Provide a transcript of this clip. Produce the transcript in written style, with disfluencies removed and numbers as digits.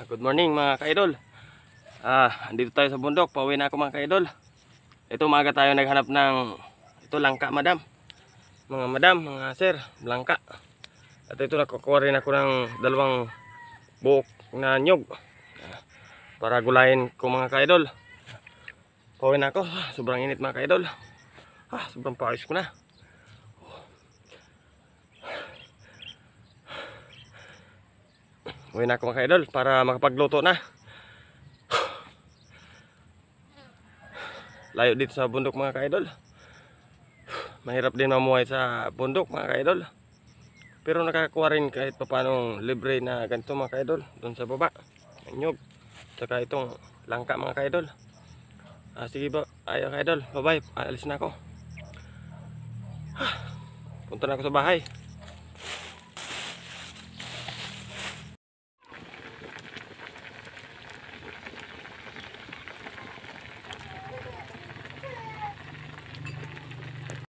Good morning mga kaidol. Andito tayo sa bundok. Pauwi na ako mga kaidol. Ito maaga tayo naghanap ng langka madam. Mga madam, mga sir, langka. At ito nakukuha rin ako ng dalawang buok na nyug para gulayin ko mga kaidol. Pauwi na ako. Sobrang init mga kaidol. Sobrang pawis ko na. Uwi na ako mga kaidol para makapagluto na. Layo dito sa bundok mga kaidol. Mahirap din mamuhay sa bundok mga kaidol. Pero nakakakuha rin kahit paano libre na ganito mga kaidol. Doon sa baba, nyug. Saka itong langka mga kaidol. Sige ba, ayaw kaidol, bye bye, alis na ako. Punta na ako sa bahay.